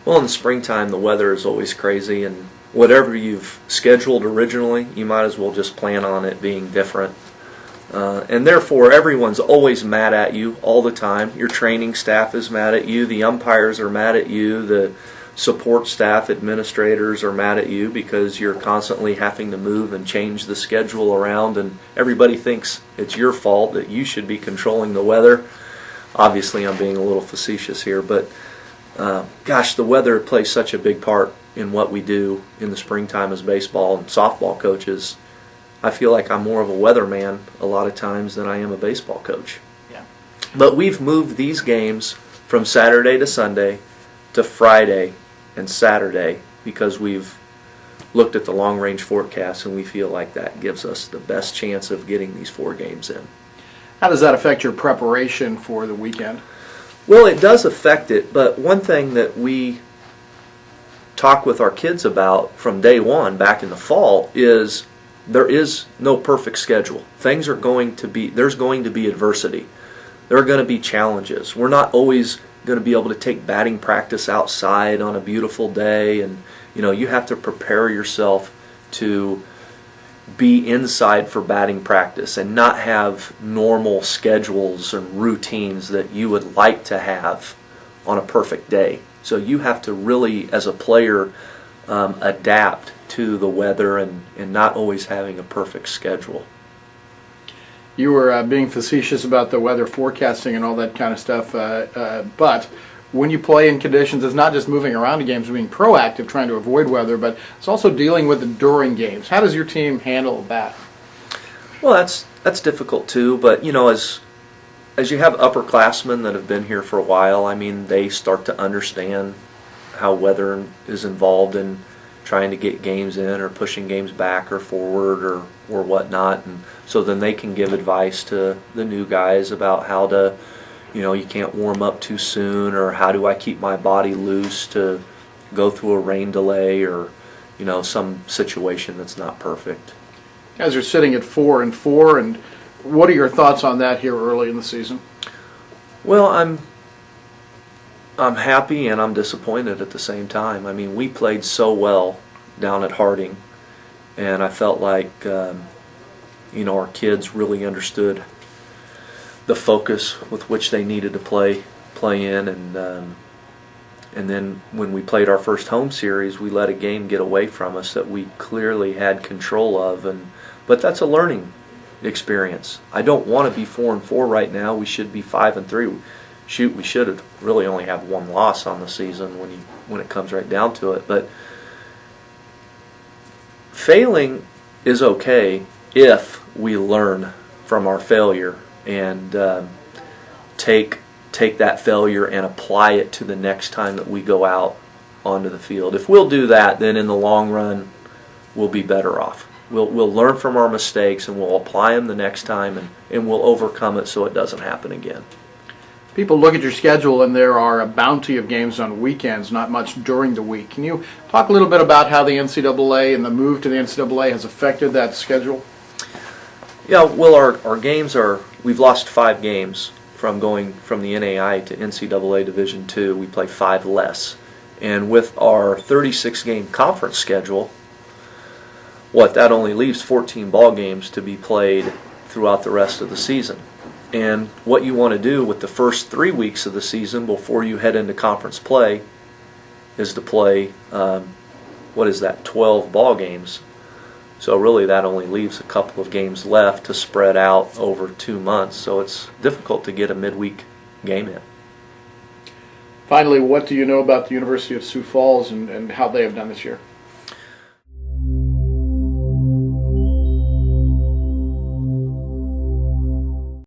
Well, in the springtime, the weather is always crazy, and whatever you've scheduled originally, you might as well just plan on it being different. And therefore, everyone's always mad at you all the time. Your training staff is mad at you. The umpires are mad at you. The support staff, administrators are mad at you because you're constantly having to move and change the schedule around, and everybody thinks it's your fault, that you should be controlling the weather. Obviously, I'm being a little facetious here, but gosh, the weather plays such a big part in what we do in the springtime as baseball and softball coaches. I feel like I'm more of a weatherman a lot of times than I am a baseball coach. Yeah. But we've moved these games from Saturday to Sunday to Friday and Saturday because we've looked at the long-range forecast and we feel like that gives us the best chance of getting these 4 games in. How does that affect your preparation for the weekend? Well, it does affect it, but one thing that we talk with our kids about from day one back in the fall is there is no perfect schedule. There's going to be adversity. There are going to be challenges. We're not always going to be able to take batting practice outside on a beautiful day, and you have to prepare yourself to be inside for batting practice and not have normal schedules and routines that you would like to have on a perfect day. So you have to really, as a player, adapt to the weather and not always having a perfect schedule. You were being facetious about the weather forecasting and all that kind of stuff, but when you play in conditions, it's not just moving around in games, being proactive, trying to avoid weather, but it's also dealing with it during games. How does your team handle that? Well, that's difficult too, but as you have upperclassmen that have been here for a while, I mean, they start to understand how weather is involved in trying to get games in or pushing games back or forward or whatnot, and so then they can give advice to the new guys about how to, you can't warm up too soon, or how do I keep my body loose to go through a rain delay, or some situation that's not perfect. You guys are sitting at 4-4, and what are your thoughts on that here early in the season? Well, I'm happy and I'm disappointed at the same time. I mean, we played so well down at Harding, and I felt like our kids really understood the focus with which they needed to play in, and then when we played our first home series, we let a game get away from us that we clearly had control of, but that's a learning experience. I don't want to be 4-4 right now. We should be 5-3. We should have really only have 1 loss on the season when it comes right down to it. But failing is okay if we learn from our failure and take that failure and apply it to the next time that we go out onto the field. If we'll do that, then in the long run, we'll be better off. We'll learn from our mistakes and we'll apply them the next time, and we'll overcome it so it doesn't happen again. People look at your schedule and there are a bounty of games on weekends, not much during the week. Can you talk a little bit about how the NCAA and the move to the NCAA has affected that schedule? Yeah, well, our games we've lost 5 games from going from the NAI to NCAA Division II. We play 5 less. And with our 36-game conference schedule, that only leaves 14 ball games to be played throughout the rest of the season. And what you want to do with the first 3 weeks of the season before you head into conference play is to play, 12 ball games. So really that only leaves a couple of games left to spread out over 2 months. So it's difficult to get a midweek game in. Finally, what do you know about the University of Sioux Falls and how they have done this year?